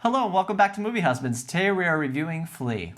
Hello and welcome back to Movie Husbands. Today we are reviewing Flea.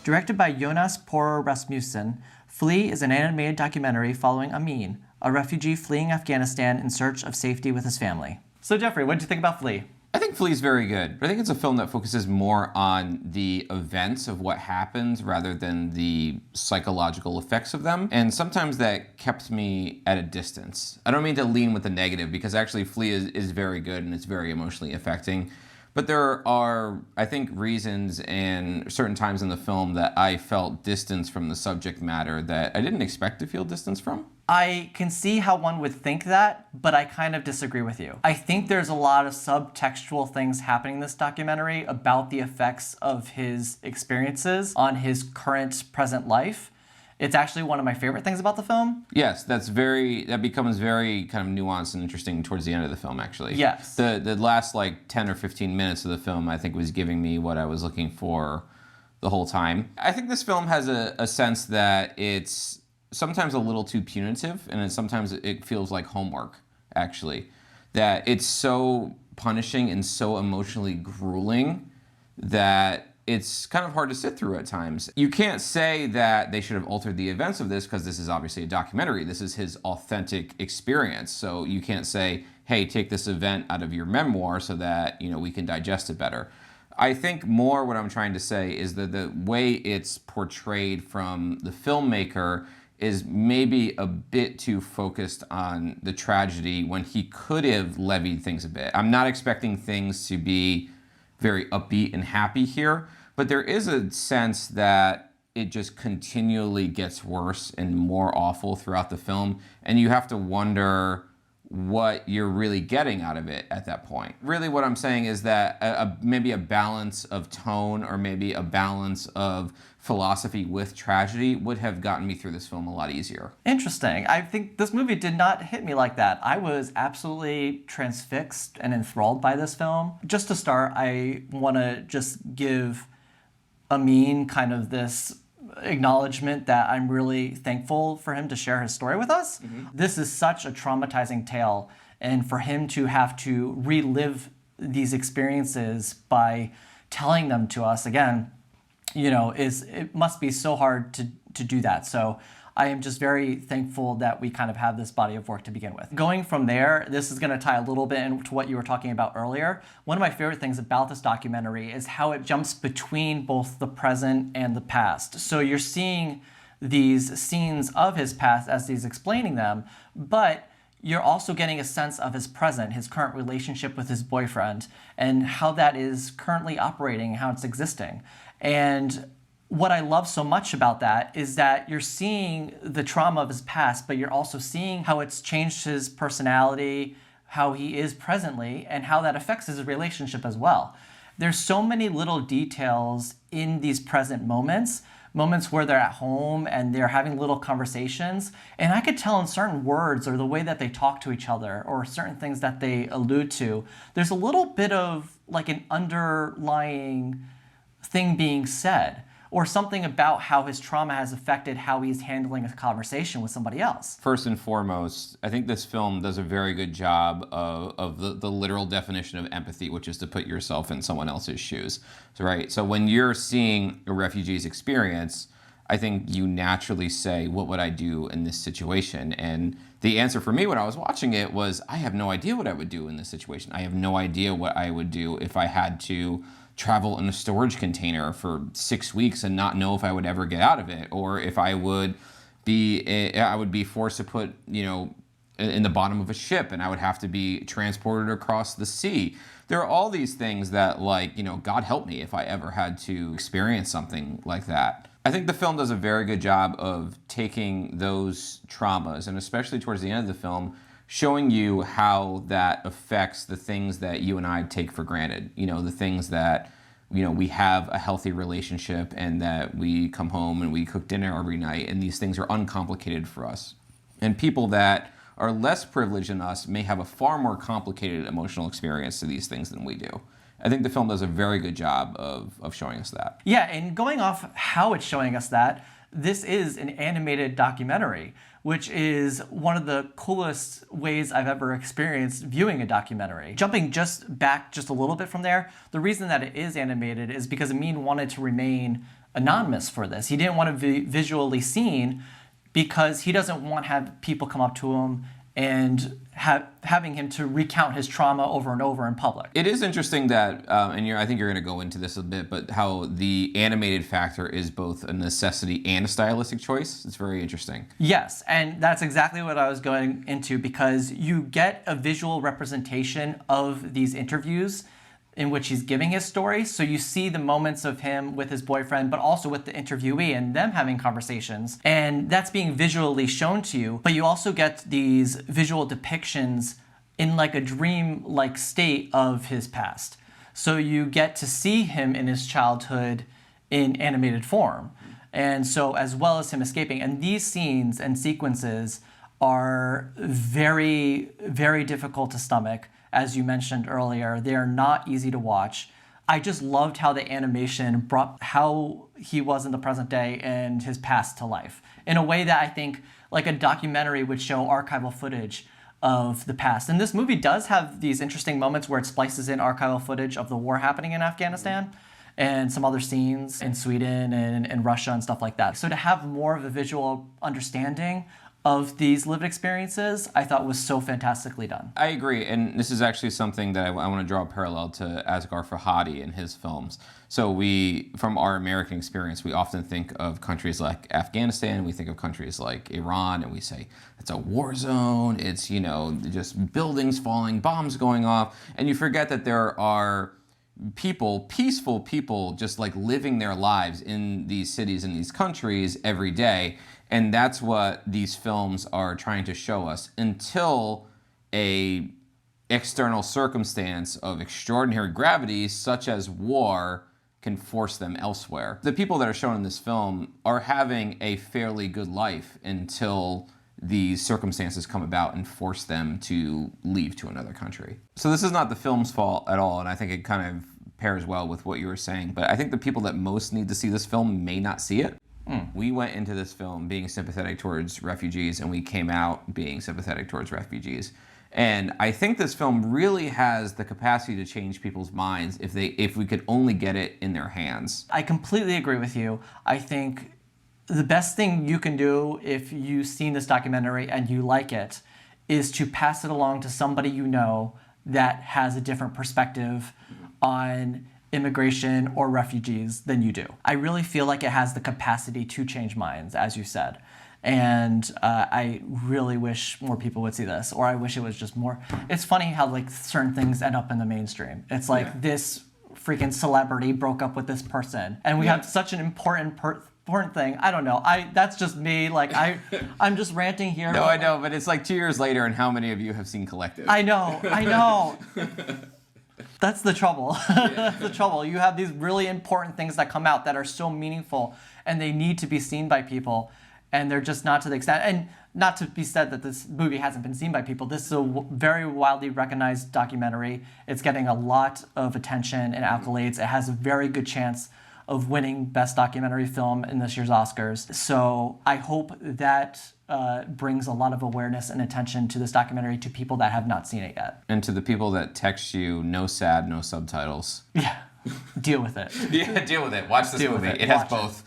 Directed by Jonas Poher Rasmussen, Flea is an animated documentary following Amin, a refugee fleeing Afghanistan in search of safety with his family. So Jeffrey, what did you think about Flea? I think Flea's very good, but I think it's a film that focuses more on the events of what happens rather than the psychological effects of them. And sometimes that kept me at a distance. I don't mean to lean with the negative, because actually Flea is very good and it's very emotionally affecting. But there are, I think, reasons and certain times in the film that I felt distance from the subject matter that I didn't expect to feel distance from. I can see how one would think that, but I kind of disagree with you. I think there's a lot of subtextual things happening in this documentary about the effects of his experiences on his current present life. It's actually one of my favorite things about the film. Yes, that becomes very kind of nuanced and interesting towards the end of the film, actually. Yes. The last like 10 or 15 minutes of the film, I think, was giving me what I was looking for the whole time. I think this film has a sense that it's sometimes a little too punitive, and sometimes it feels like homework, actually. That it's so punishing and so emotionally grueling that it's kind of hard to sit through at times. You can't say that they should have altered the events of this, because this is obviously a documentary. This is his authentic experience. So you can't say, hey, take this event out of your memoir so that, we can digest it better. I think more what I'm trying to say is that the way it's portrayed from the filmmaker is maybe a bit too focused on the tragedy when he could have levied things a bit. I'm not expecting things to be very upbeat and happy here, but there is a sense that it just continually gets worse and more awful throughout the film, and you have to wonder what you're really getting out of it at that point. Really what I'm saying is that maybe a balance of tone or maybe a balance of philosophy with tragedy would have gotten me through this film a lot easier. Interesting. I think this movie did not hit me like that. I was absolutely transfixed and enthralled by this film. Just to start, I want to just give Amin kind of this acknowledgement that I'm really thankful for him to share his story with us. Mm-hmm. This is such a traumatizing tale, and for him to have to relive these experiences by telling them to us again, it must be so hard to do that. So I am just very thankful that we kind of have this body of work to begin with. Going from there, this is going to tie a little bit into what you were talking about earlier. One of my favorite things about this documentary is how it jumps between both the present and the past. So you're seeing these scenes of his past as he's explaining them, but you're also getting a sense of his present, his current relationship with his boyfriend, and how that is currently operating, how it's existing. And what I love so much about that is that you're seeing the trauma of his past, but you're also seeing how it's changed his personality, how he is presently, and how that affects his relationship as well. There's so many little details in these present moments where they're at home and they're having little conversations. And I could tell in certain words or the way that they talk to each other or certain things that they allude to, there's a little bit of like an underlying thing being said, or something about how his trauma has affected how he's handling a conversation with somebody else. First and foremost, I think this film does a very good job of the literal definition of empathy, which is to put yourself in someone else's shoes. So when you're seeing a refugee's experience, I think you naturally say, what would I do in this situation? And the answer for me when I was watching it was, I have no idea what I would do in this situation. I have no idea what I would do if I had to travel in a storage container for 6 weeks and not know if I would ever get out of it, or if I would be forced to put, in the bottom of a ship and I would have to be transported across the sea. There are all these things that, God help me if I ever had to experience something like that. I think the film does a very good job of taking those traumas, and especially towards the end of the film, showing you how that affects the things that you and I take for granted. The things that, we have a healthy relationship and that we come home and we cook dinner every night, and these things are uncomplicated for us. And people that are less privileged than us may have a far more complicated emotional experience to these things than we do. I think the film does a very good job of showing us that. Yeah, and going off how it's showing us that, this is an animated documentary, which is one of the coolest ways I've ever experienced viewing a documentary. Jumping back just a little bit from there, the reason that it is animated is because Amin wanted to remain anonymous for this. He didn't want to be visually seen because he doesn't want to have people come up to him and having him to recount his trauma over and over in public. It is interesting that, I think you're going to go into this a bit, but how the animated factor is both a necessity and a stylistic choice. It's very interesting. Yes, and that's exactly what I was going into, because you get a visual representation of these interviews in which he's giving his story. So you see the moments of him with his boyfriend, but also with the interviewee and them having conversations. And that's being visually shown to you. But you also get these visual depictions in like a dream-like state of his past. So you get to see him in his childhood in animated form. And so as well as him escaping. And these scenes and sequences are very, very difficult to stomach. As you mentioned earlier, they are not easy to watch. I just loved how the animation brought how he was in the present day and his past to life in a way that I think like a documentary would show archival footage of the past. And this movie does have these interesting moments where it splices in archival footage of the war happening in Afghanistan and some other scenes in Sweden and Russia and stuff like that. So to have more of a visual understanding of these lived experiences, I thought was so fantastically done. I agree, and this is actually something that I want to draw a parallel to Asghar Farhadi in his films. So from our American experience, we often think of countries like Afghanistan, we think of countries like Iran, and we say, it's a war zone, it's, just buildings falling, bombs going off, and you forget that there are people, peaceful people, just like living their lives in these cities and these countries every day. And that's what these films are trying to show us until a external circumstance of extraordinary gravity, such as war, can force them elsewhere. The people that are shown in this film are having a fairly good life until these circumstances come about and force them to leave to another country. So this is not the film's fault at all, and I think it kind of pairs well with what you were saying. But I think the people that most need to see this film may not see it. We went into this film being sympathetic towards refugees, and we came out being sympathetic towards refugees. And I think this film really has the capacity to change people's minds if we could only get it in their hands. I completely agree with you. I think the best thing you can do if you've seen this documentary and you like it is to pass it along to somebody you know that has a different perspective on immigration or refugees than you do. I really feel like it has the capacity to change minds, as you said. And I really wish more people would see this, or I wish it was just more. It's funny how like certain things end up in the mainstream. It's like this freaking celebrity broke up with this person, and we have such an important thing. I don't know. That's just me. Like I'm just ranting here. No, I know, but it's like 2 years later, and how many of you have seen Collective? I know. That's the trouble. That's the trouble. You have these really important things that come out that are so meaningful, and they need to be seen by people, and they're just not to the extent. And not to be said that this movie hasn't been seen by people. This is a very widely recognized documentary. It's getting a lot of attention and accolades. It has a very good chance of winning Best Documentary Film in this year's Oscars. So I hope that brings a lot of awareness and attention to this documentary to people that have not seen it yet. And to the people that text you, no sad, no subtitles. Yeah, deal with it. Yeah, deal with it. Watch this movie. It has both.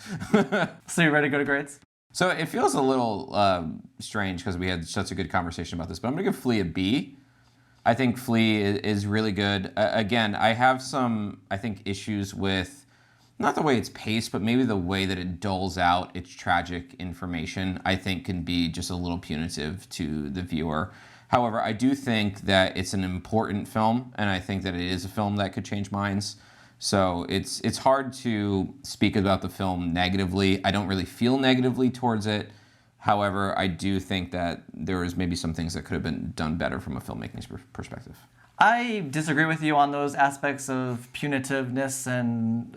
So you ready to go to grades? So it feels a little strange because we had such a good conversation about this, but I'm going to give Flea a B. I think Flea is really good. Again, I have some, I think, issues with not the way it's paced, but maybe the way that it doles out its tragic information, I think can be just a little punitive to the viewer. However, I do think that it's an important film, and I think that it is a film that could change minds. So it's hard to speak about the film negatively. I don't really feel negatively towards it. However, I do think that there is maybe some things that could have been done better from a filmmaking perspective. I disagree with you on those aspects of punitiveness and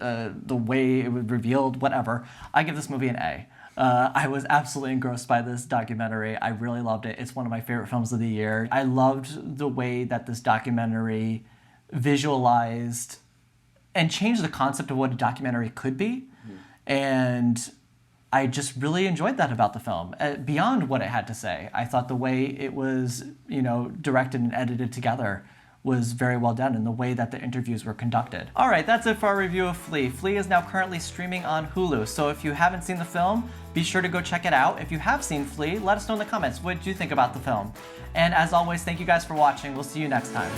the way it was revealed, whatever. I give this movie an A. I was absolutely engrossed by this documentary. I really loved it. It's one of my favorite films of the year. I loved the way that this documentary visualized and changed the concept of what a documentary could be. And I just really enjoyed that about the film. Beyond what it had to say, I thought the way it was, directed and edited together was very well done, in the way that the interviews were conducted. All right, that's it for our review of Flea. Flea is now currently streaming on Hulu, so if you haven't seen the film, be sure to go check it out. If you have seen Flea, let us know in the comments what you think about the film. And as always, thank you guys for watching. We'll see you next time.